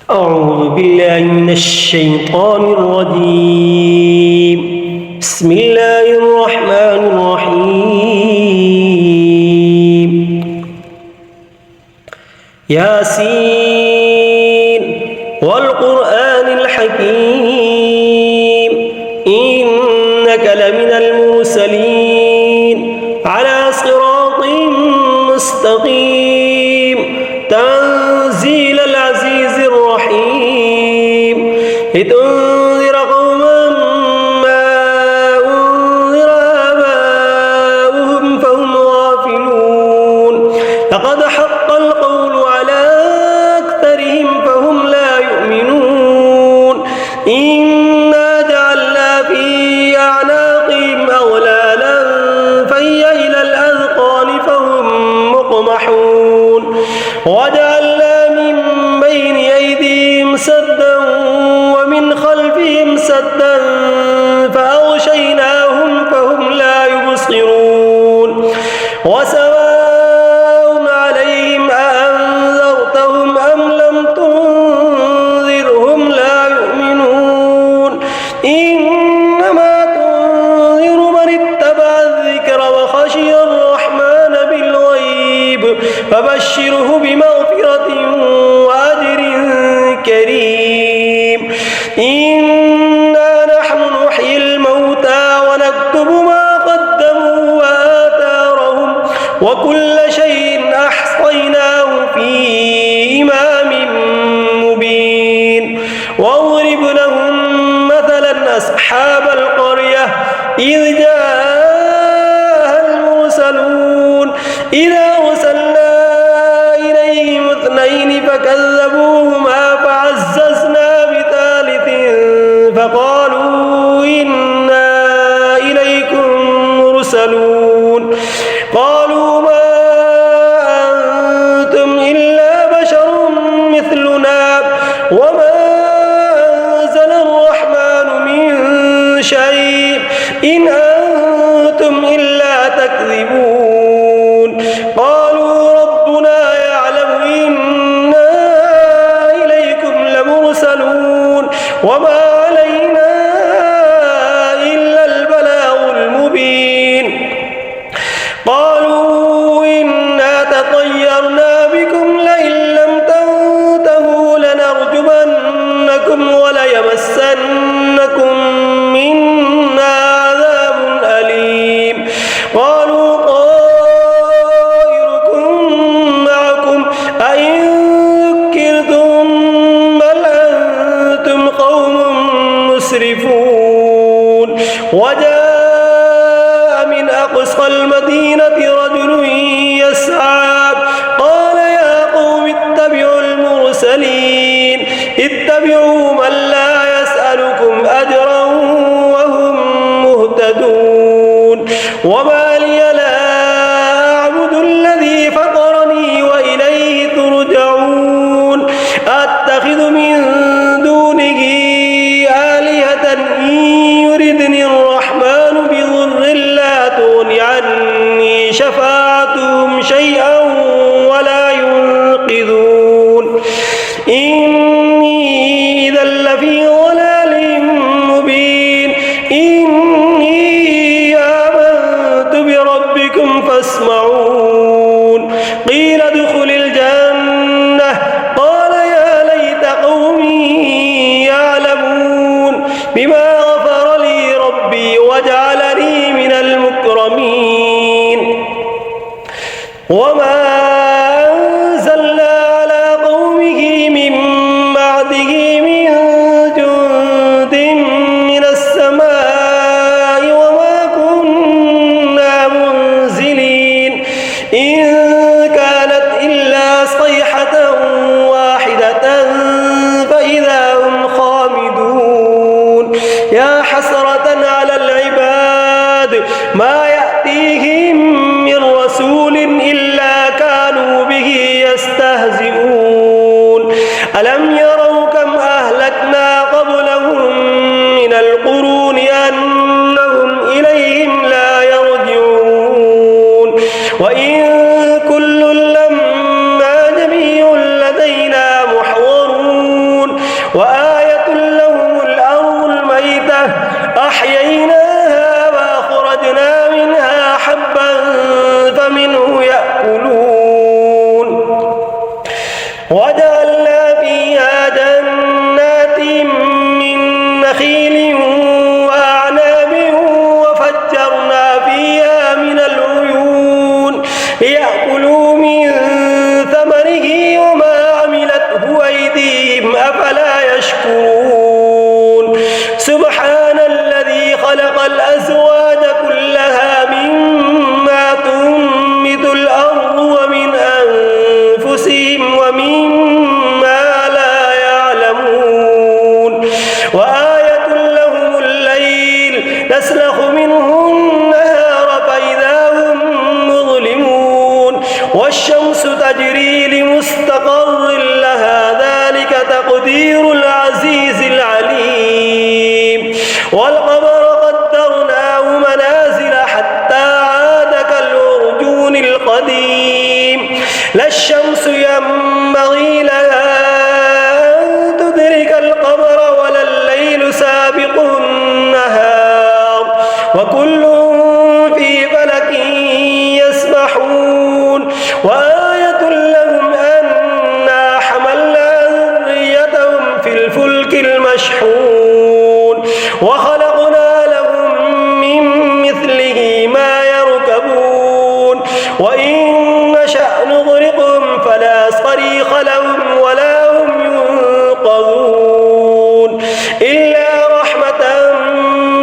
أعوذ بالله من الشيطان الرجيم. بسم الله الرحمن الرحيم. ياسين والقرآن الحكيم إنك لمن المرسلين على صراط مستقيم تنزيل العزيز الرحيم لتنذر قوما ما أنذر آباؤهم فهم غافلون لقد حق القول على أكثرهم فهم لا يؤمنون إنا جعلنا في أعناقهم أغلالا فهي إلى الأذقان فهم مقمحون وجعلنا من بين أيديهم سدا ومن خلفهم سدا فأغشيناهم فهم لا يبصرون وسواء عليهم أأنذرتهم أم لم تنذرهم لا يؤمنون إنما تنذر من اتبع الذكر وخشي الرحمن بالغيب فبشره بمغفرة وأجر كريم إنا نحن نحيي الموتى ونكتب ما قدموا وآثارهم وكل شيء أحصيناه في إمام مبين واضرب لهم مثلا أصحاب القرية إذ جاءها المرسلون إذا أرسلنا إليهم اثنين فكذبوهما فعززنا بثالث فقالوا إنا إليكم مرسلون قالوا ما أنتم إلا بشر مثلنا وما أنزل الرحمن من شيء إن أنتم إلا تكذبون قالوا ربنا يعلم إنا إليكم لمرسلون وما علينا إلا البلاغ المبين قالوا إنا تطيرنا بكم لئن لم تنتهوا لنرجمنكم وليمسنكم منا عذاب أليم قالوا طائركم معكم أئن ذكرتم بل أنتم قوم مسرفون وجاء من أقصى المدينة رجل يسعى قال يا قوم اتبعوا المرسلين اتبعوا من لا يسألكم أجرا وهم مهتدون وما لي لا أعبد الذي فطرني وإليه ترجعون أتخذ من دونه آلهة إن يردني الرحمن بضر لا تغن عني شفاعتهم شيئا ولا ينقذون إني إذا لفي ضلال مبين إني آمنت بربكم فاسمعون قيل ادخل الجنة قال يا ليت قومي يعلمون بما غفر لي ربي وجعلني من المكرمين وما أنزلنا على قومه من وآية لهم الأرض الميتة أحييناها وأخرجنا منها حبا فمنه يأكلون وجعلنا فيها جنات من نخيل وأعناب وفجرنا فيها من العيون ليأكلوا من ثمره وما عملته أيديهم أفلا يشكرون سبحان الذي خلق الأزواج كلها مما تنبت الأرض ومن أنفسهم ومما لا يعلمون وآية لهم الليل نسلخ منه النهار فإذا هم مظلمون والشمس تجري لمستقر لها ذلك تقدير العزيز العليم والقمر قدرناه منازل حتى عاد كالعرجون القديم لا الشمس ينبغي لها أن تدرك القمر ولا الليل سابق النهار وكل في فلك يسبحون وآية لهم أنا حملنا ذريتهم في الفلك المشحون وخلقنا لهم من مثله ما يركبون وإن نشأ نغرقهم فلا صريخ لهم ولا هم ينقذون إلا رحمة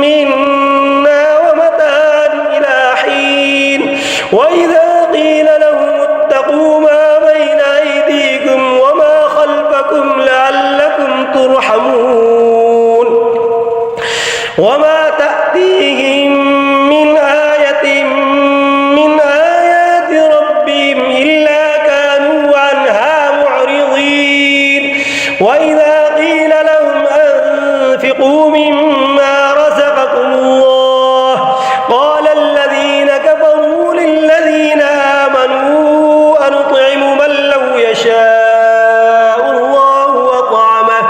منا ومتاعا إلى حين وإذا قيل لهم اتقوا ما بين أيديكم وما خلفكم لعلكم ترحمون وما تأتيهم من آية من آيات ربهم إلا كانوا عنها معرضين وإذا قيل لهم أنفقوا مما رزقكم الله قال الذين كفروا للذين آمنوا أنطعم من لو يشاء الله وطعمه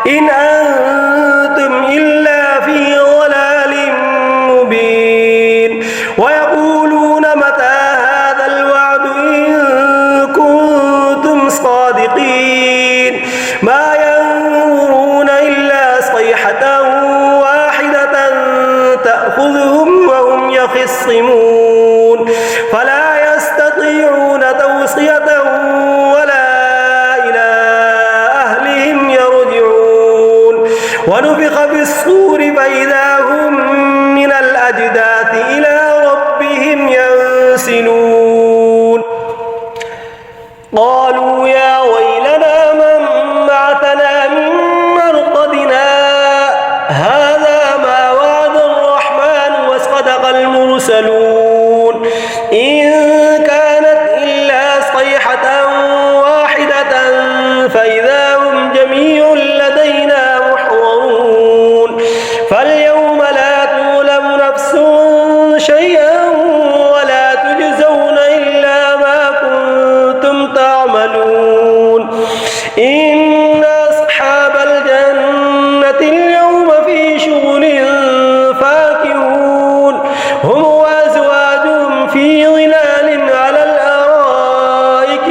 إن أنتم إلا في ضلال مبين ويقولون متى هذا الوعد إن كنتم صادقين ما ينظرون إلا صيحة واحدة تأخذهم وهم يخصمون فلا يستطيعون توصية ولا إلى أهلهم يرجعون ونفخ في الصور فإذا هم من الأجداث إلى ربهم ينسلون قالوا يا ويلنا من بعثنا من مرقدنا هذا ما وعد الرحمن وصدق المرسلون إن كانت إلا صيحة واحدة فإذا هم جميع لدينا محضرون فاليوم لا تظلم نفس شيئا ولا تجزون إلا ما كنتم تعملون إن أصحاب الجنة اليوم في شغل فاكهون هم وأزواجهم في ظلال على الأرائك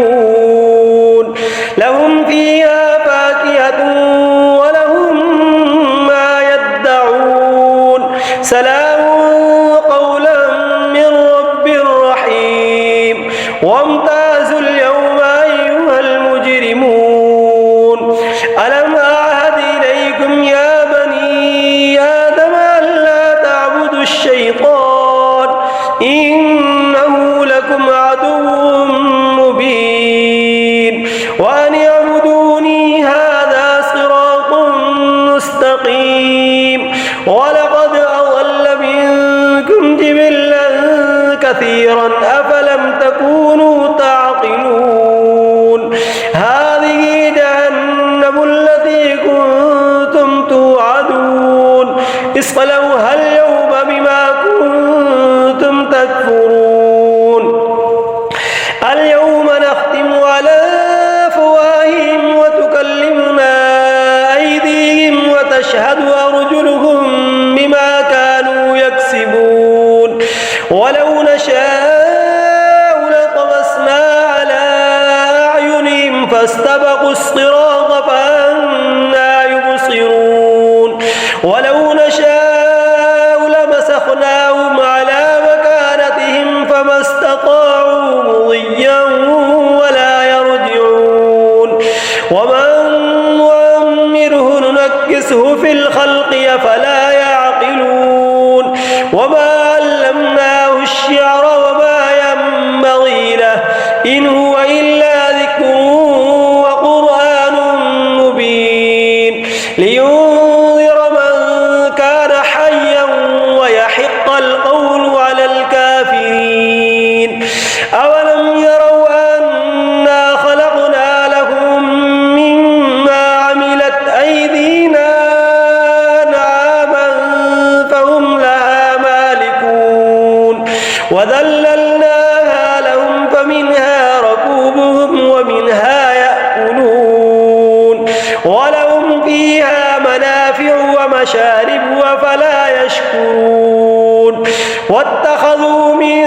متكئون لهم فيها فاكهة ولهم ما يدعون سلام قولا من رب رحيم وامتازوا اليوم أيها المجرمون ألم أعهد إليكم يا بني آدم ألا تعبدوا الشيطان إنه لكم عدو مبين وأن اعبدوني هذا صراط مستقيم ولقد أضل منكم جبلا كثيرا أفلم تكونوا تعقلون هذه جهنم التي كنتم توعدون اصلوها اليوم بما كنتم تكفرون اليوم نختم على أفواههم وتكلمنا فاستبقوا الصراط فأنى يبصرون ولو نشاء لمسخناهم على مكانتهم فما استطاعوا مضيا ولا يرجعون ومن نعمره ننكسه في الخلق أفلا يعقلون وما علمناه الشعر وما ينبغي له إن هو إلا ذكر وقرآن مبين لينذر من كان حيا ويحق القول على الكافرين أولم يروا أنا خلقنا لهم مما عملت أيدينا أنعاما فهم لها مالكون وذللناها لهم فمنها ركوبهم ومنها يأكلون ولهم فيها منافع ومشارب أفلا يشكرون واتخذوا من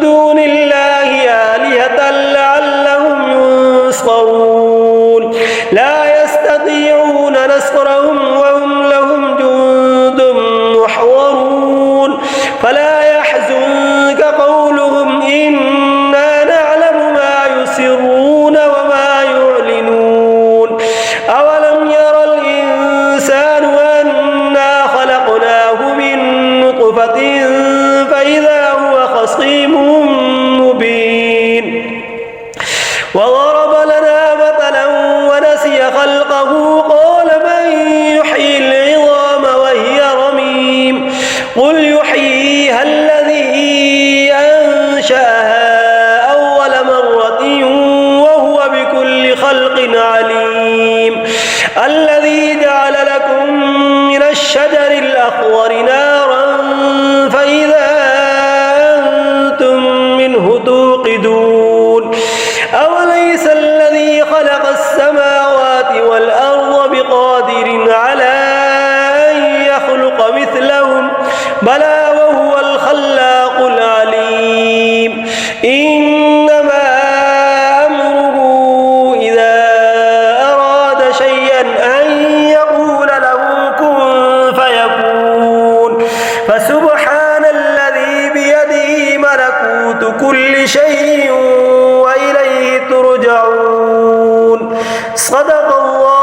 دون الله آلهة لعلهم ينصرون لا يستطيعون نصرهم وهم لهم جند محضرون فلا يحزنك قولهم إنا نعلم ما يسرون وما يعلنون أولم ير الإنسان أنا خلقناه من نطفة فإذا هو خصيم مبين وضرب لنا مثلا ونسي خلقه قال من يحيي العظام وهي رميم قل يحييها الذي أنشأها أول مرة وهو بكل خلق عليم الذي جعل لكم من الشجر الأخضر نارا فإذا أنتم منه توقدون أوليس الذي خلق السماوات والأرض بقادر على أن يخلق مثلهم بلى وهو الخلاق العليم إنما أمره إذا أراد شيئا أن يقول له كن فيكون فسبحان الذي بيده ملكوت كل شيء وإليه ترجعون صدق الله